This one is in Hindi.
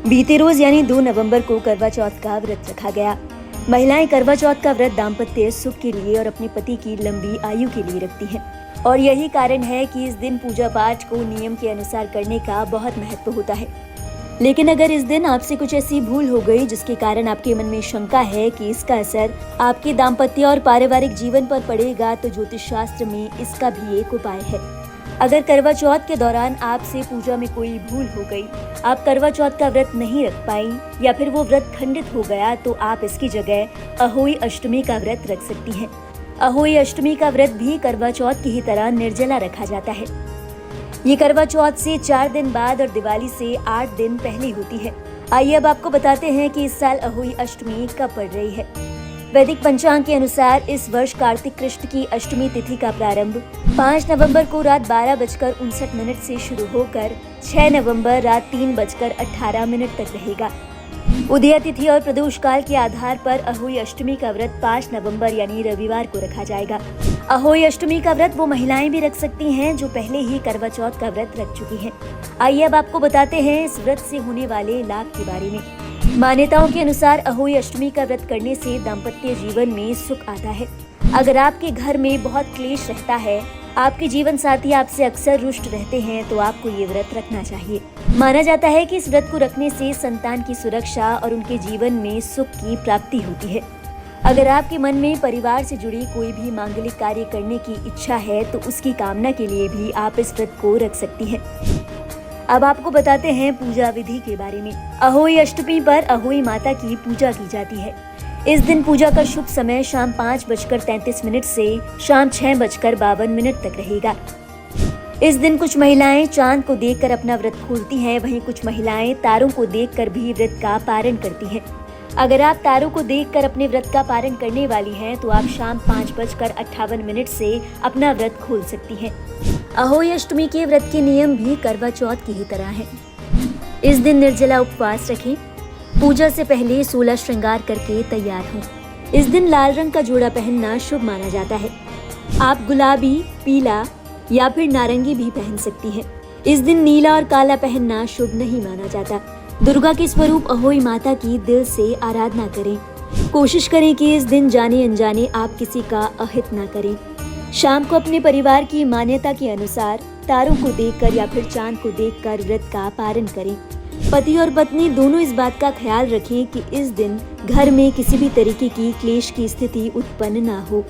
बीते रोज यानी 2 नवंबर को करवा चौथ का व्रत रखा गया। महिलाएं करवा चौथ का व्रत दाम्पत्य सुख के लिए और अपने पति की लंबी आयु के लिए रखती हैं और यही कारण है कि इस दिन पूजा पाठ को नियम के अनुसार करने का बहुत महत्व होता है। लेकिन अगर इस दिन आपसे कुछ ऐसी भूल हो गई जिसके कारण आपके मन में शंका है कि इसका असर आपके दाम्पत्य और पारिवारिक जीवन पर पड़ेगा, तो ज्योतिष शास्त्र में इसका भी एक उपाय है। अगर करवा चौथ के दौरान आपसे पूजा में कोई भूल हो गई, आप करवा चौथ का व्रत नहीं रख पाई या फिर वो व्रत खंडित हो गया, तो आप इसकी जगह अहोई अष्टमी का व्रत रख सकती हैं। अहोई अष्टमी का व्रत भी करवा चौथ की ही तरह निर्जला रखा जाता है। ये करवा चौथ से 4 दिन बाद और दिवाली से 8 दिन पहले होती है। आइए अब आपको बताते हैं कि इस साल अहोई अष्टमी कब पड़ रही है। वैदिक पंचांग के अनुसार इस वर्ष कार्तिक कृष्ण की अष्टमी तिथि का प्रारंभ 5 नवंबर को रात 12:59 से शुरू होकर 6 नवंबर रात 3:18 तक रहेगा। उदय तिथि और प्रदोष काल के आधार पर अहोई अष्टमी का व्रत 5 नवंबर यानी रविवार को रखा जाएगा। अहोई अष्टमी का व्रत वो महिलाएं भी रख सकती हैं जो पहले ही करवा चौथ का व्रत रख चुकी हैं। आइए अब आपको बताते हैं इस व्रत से होने वाले लाभ के बारे में। मान्यताओं के अनुसार अहोई अष्टमी का व्रत करने से दाम्पत्य जीवन में सुख आता है। अगर आपके घर में बहुत क्लेश रहता है, आपके जीवन साथी आपसे अक्सर रुष्ट रहते हैं, तो आपको ये व्रत रखना चाहिए। माना जाता है कि इस व्रत को रखने से संतान की सुरक्षा और उनके जीवन में सुख की प्राप्ति होती है। अगर आपके मन में परिवार से जुड़ी कोई भी मांगलिक कार्य करने की इच्छा है, तो उसकी कामना के लिए भी आप इस व्रत को रख सकती हैं। अब आपको बताते हैं पूजा विधि के बारे में। अहोई अष्टमी पर अहोई माता की पूजा की जाती है। इस दिन पूजा का शुभ समय शाम 5:33 से शाम 6:52 तक रहेगा। इस दिन कुछ महिलाएं चांद को देखकर अपना व्रत खोलती हैं, वहीं कुछ महिलाएं तारों को देखकर भी व्रत का पारण करती हैं। अगर आप तारों को देखकर अपने व्रत का पारण करने वाली हैं, तो आप शाम 5:58 से अपना व्रत खोल सकती हैं। अहोई अष्टमी के व्रत के नियम भी करवा चौथ की ही तरह हैं। इस दिन निर्जला उपवास रखें। पूजा से पहले 16 श्रृंगार करके तैयार हों। इस दिन लाल रंग का जोड़ा पहनना शुभ माना जाता है। आप गुलाबी, पीला या फिर नारंगी भी पहन सकती हैं। इस दिन नीला और काला पहनना शुभ नहीं माना जाता। दुर्गा के स्वरूप अहोई माता की दिल से आराधना करें। कोशिश करें कि इस दिन जाने अनजाने आप किसी का अहित ना करें। शाम को अपने परिवार की मान्यता के अनुसार तारों को देखकर या फिर चांद को देखकर व्रत का पारण करें। पति और पत्नी दोनों इस बात का ख्याल रखें कि इस दिन घर में किसी भी तरीके की क्लेश की स्थिति उत्पन्न ना हो।